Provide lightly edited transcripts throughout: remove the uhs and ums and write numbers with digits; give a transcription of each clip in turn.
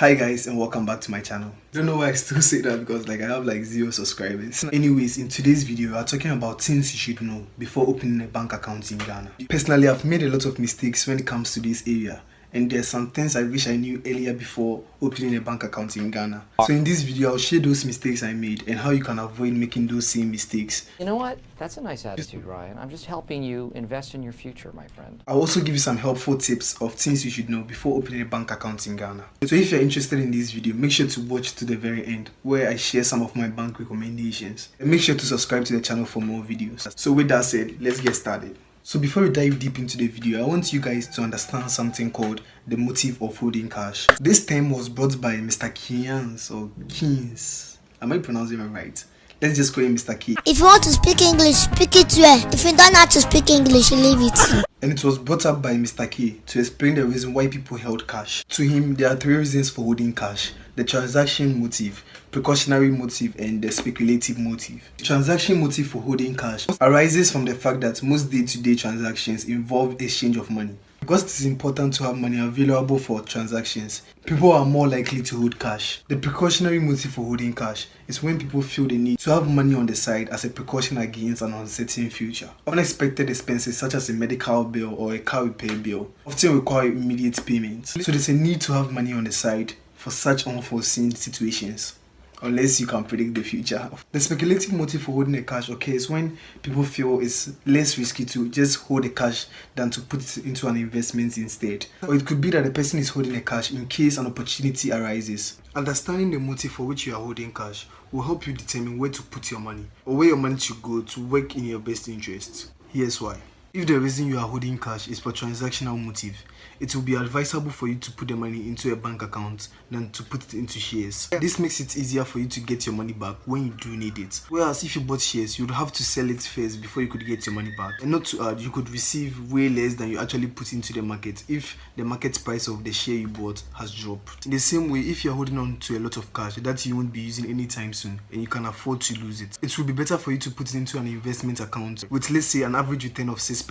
Hi guys, and welcome back to my channel. Don't know why I still say that because I have 0 subscribers. Anyways, in today's video we are talking about things you should know before opening a bank account in Ghana. Personally, I've made a lot of mistakes when it comes to this area, and there's some things I wish I knew earlier before opening a bank account in Ghana. So in this video I'll share those mistakes I made and how you can avoid making those same mistakes. You know what? That's a nice attitude, Ryan. I'm just helping you invest in your future, my friend. I'll also give you some helpful tips of things you should know before opening a bank account in Ghana. So if you're interested in this video, make sure to watch to the very end where I share some of my bank recommendations. And make sure to subscribe to the channel for more videos. So with that said, let's get started. So before we dive deep into the video, I want you guys to understand something called the motive of holding cash. This term was brought by Mr. Keynes or Keynes. Am I pronouncing it right? Let's just call him Mr. Key. If you want to speak English, speak it well. If you don't know how to speak English, leave it. And it was brought up by Mr. K to explain the reason why people held cash. To him, there are 3 reasons for holding cash: the transaction motive, precautionary motive, and the speculative motive. The transaction motive for holding cash arises from the fact that most day-to-day transactions involve exchange of money. Because it is important to have money available for transactions, people are more likely to hold cash. The precautionary motive for holding cash is when people feel the need to have money on the side as a precaution against an uncertain future. Unexpected expenses such as a medical bill or a car repair bill often require immediate payment. So there's a need to have money on the side for such unforeseen situations, unless you can predict the future. The speculative motive for holding a cash occurs when people feel it's less risky to just hold the cash than to put it into an investment instead. Or it could be that the person is holding the cash in case an opportunity arises. Understanding the motive for which you are holding cash will help you determine where to put your money or where your money should go to work in your best interest. Here's why. If the reason you are holding cash is for transactional motive, it will be advisable for you to put the money into a bank account than to put it into shares. This makes it easier for you to get your money back when you do need it. Whereas if you bought shares, you would have to sell it first before you could get your money back. And not to add, you could receive way less than you actually put into the market if the market price of the share you bought has dropped. In the same way, if you're holding on to a lot of cash that you won't be using anytime soon and you can afford to lose it, it will be better for you to put it into an investment account with, let's say, an average return of 6%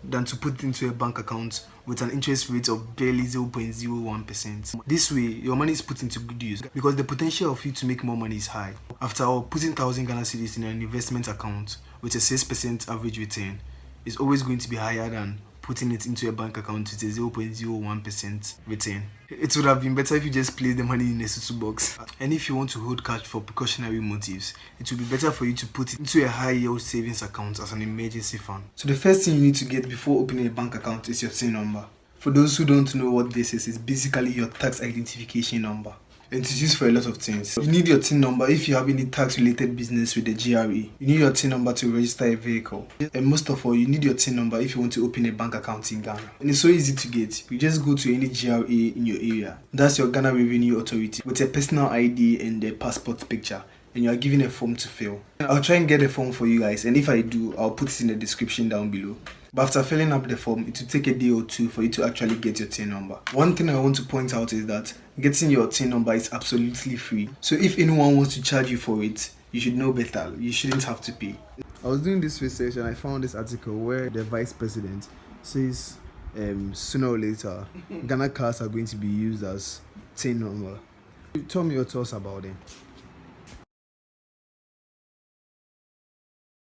than to put it into a bank account with an interest rate of barely 0.01%. This way, your money is put into good use because the potential of you to make more money is high. After all, putting 1,000 Ghana cedis in an investment account with a 6% average return is always going to be higher than putting it into a bank account with a 0.01% return. It would have been better if you just place the money in a susu box. And if you want to hold cash for precautionary motives, it would be better for you to put it into a high yield savings account as an emergency fund. So the first thing you need to get before opening a bank account is your TIN number. For those who don't know what this is, it's basically your tax identification number. And it's used for a lot of things. You need your TIN number if you have any tax related business with the GRA. You need your TIN number to register a vehicle. And most of all, you need your TIN number if you want to open a bank account in Ghana. And it's so easy to get. You just go to any GRA in your area. That's your Ghana Revenue Authority with a personal ID and a passport picture. And you are given a form to fill. I'll try and get a form for you guys, and if I do, I'll put it in the description down below. But after filling up the form, it will take a day or 2 for you to actually get your TIN number. One thing I want to point out is that getting your TIN number is absolutely free. So if anyone wants to charge you for it, you should know better. You shouldn't have to pay. I was doing this research and I found this article where the vice president says sooner or later Ghana cars are going to be used as TIN number. Tell me your thoughts about it.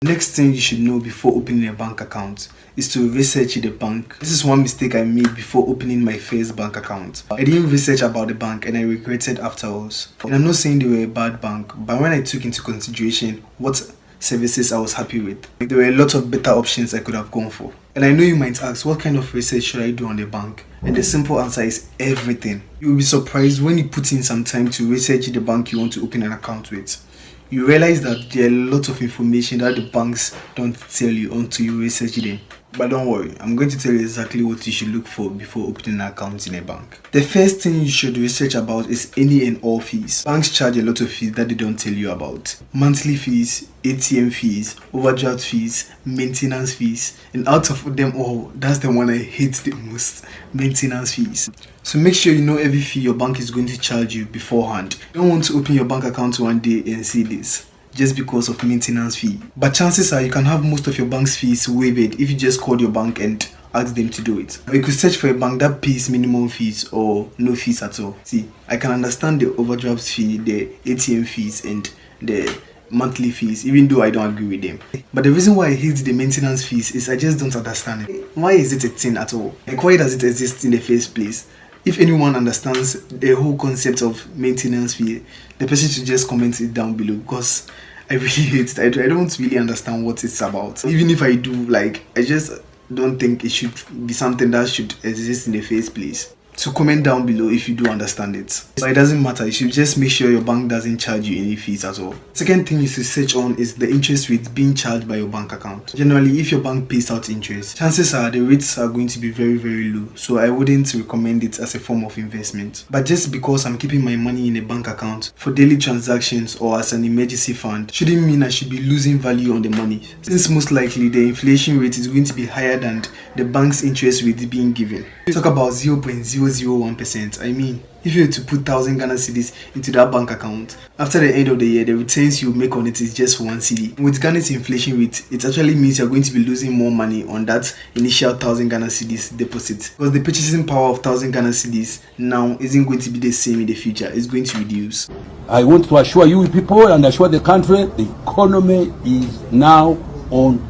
Next thing you should know before opening a bank account is to research the bank. This is one mistake I made before opening my first bank account. I didn't research about the bank and I regretted afterwards. And I'm not saying they were a bad bank, but when I took into consideration what services I was happy with, there were a lot of better options I could have gone for. And I know you might ask, what kind of research should I do on the bank? And the simple answer is everything. You will be surprised when you put in some time to research the bank you want to open an account with. You realize that there are a lot of information that the banks don't tell you until you research them. But don't worry, I'm going to tell you exactly what you should look for before opening an account in a bank. The first thing you should research about is any and all fees. Banks charge a lot of fees that they don't tell you about. Monthly fees, ATM fees, overdraft fees, maintenance fees, and out of them all, that's the one I hate the most, maintenance fees. So make sure you know every fee your bank is going to charge you beforehand. You don't want to open your bank account one day and see this just because of maintenance fee. But chances are you can have most of your bank's fees waived if you just call your bank and ask them to do it. You could search for a bank that pays minimum fees or no fees at all. See, I can understand the overdraft fee, the ATM fees, and the monthly fees, even though I don't agree with them. But the reason why I hate the maintenance fees is I just don't understand it. Why is it a thing at all? Like, why does it exist in the first place? If anyone understands the whole concept of maintenance fee, the person should just comment it down below, because I really hate it. I don't really understand what it's about. Even if I do, like, I just don't think it should be something that should exist in the first place. So comment down below if you do understand it. But it doesn't matter, you should just make sure your bank doesn't charge you any fees at all. Second thing you should search on is the interest rate being charged by your bank account. Generally, if your bank pays out interest, chances are the rates are going to be very, very low. So I wouldn't recommend it as a form of investment. But just because I'm keeping my money in a bank account for daily transactions or as an emergency fund shouldn't mean I should be losing value on the money, since most likely the inflation rate is going to be higher than the bank's interest rate being given. Talk about 0.001%. I mean, if you were to put 1,000 Ghana cedis into that bank account, after the end of the year, the returns you make on it is just 1 cedi. With Ghana's inflation rate, it actually means you're going to be losing more money on that initial 1,000 Ghana cedis deposit, because the purchasing power of 1,000 Ghana cedis now isn't going to be the same in the future. It's going to reduce. I want to assure you people and assure the country, the economy is now on.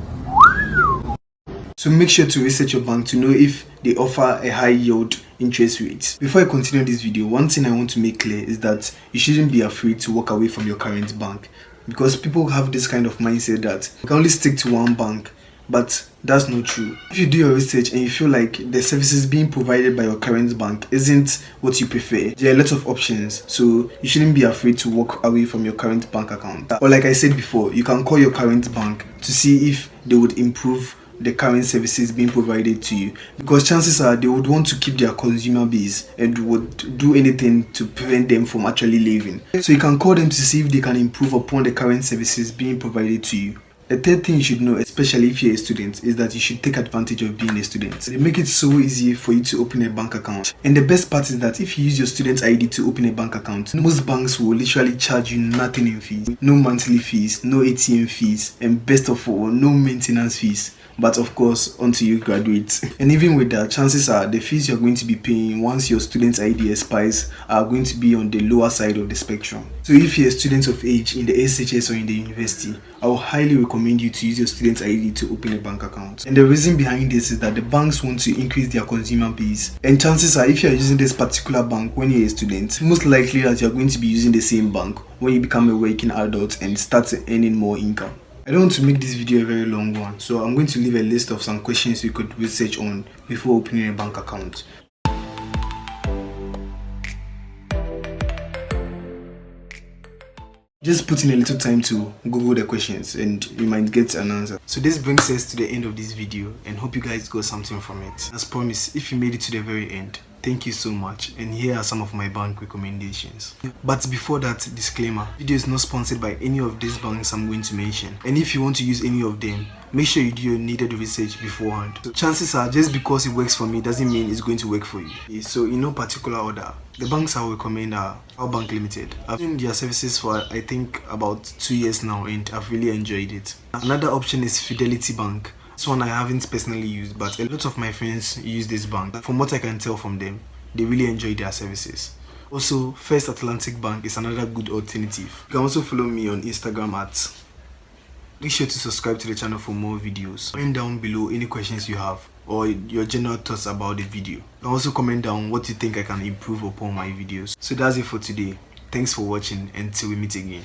So make sure to research your bank to know if they offer a high yield interest rate. Before I continue this video, one thing I want to make clear is that you shouldn't be afraid to walk away from your current bank, because people have this kind of mindset that you can only stick to one bank, but that's not true. If you do your research and you feel like the services being provided by your current bank isn't what you prefer, there are a lot of options, so you shouldn't be afraid to walk away from your current bank account. Or like I said before, you can call your current bank to see if they would improve the current services being provided to you, because chances are they would want to keep their consumer base and would do anything to prevent them from actually leaving. So you can call them to see if they can improve upon the current services being provided to you. The third thing you should know, especially if you're a student, is that you should take advantage of being a student. They make it so easy for you to open a bank account. And the best part is that if you use your student ID to open a bank account, most banks will literally charge you nothing in fees. No monthly fees, no ATM fees, and best of all, no maintenance fees. But of course, until you graduate. And even with that, chances are the fees you're going to be paying once your student ID expires are going to be on the lower side of the spectrum. So if you're a student of age in the SHS or in the university, I will highly recommend you to use your student ID to open a bank account. And the reason behind this is that the banks want to increase their consumer base. And chances are, if you're using this particular bank when you're a student, most likely that you're going to be using the same bank when you become a working adult and start earning more income. I don't want to make this video a very long one, so I'm going to leave a list of some questions you could research on before opening a bank account. Just put in a little time to Google the questions and you might get an answer. So this brings us to the end of this video, and hope you guys got something from it. As promised, if you made it to the very end, thank you so much, and here are some of my bank recommendations. But before that, disclaimer, video is not sponsored by any of these banks I'm going to mention, and if you want to use any of them, make sure you do your needed research beforehand. So chances are, just because it works for me doesn't mean it's going to work for you. So in no particular order, the banks I will recommend are Our Bank Limited. I've been their services for I think about 2 years now, and I've really enjoyed it. Another option is Fidelity Bank. This one I haven't personally used, but a lot of my friends use this bank. From what I can tell from them, they really enjoy their services. Also, First Atlantic Bank is another good alternative. You can also follow me on Instagram at. Make sure to subscribe to the channel for more videos. Comment down below any questions you have or your general thoughts about the video. You can also comment down what you think I can improve upon my videos. So that's it for today. Thanks for watching, until we meet again.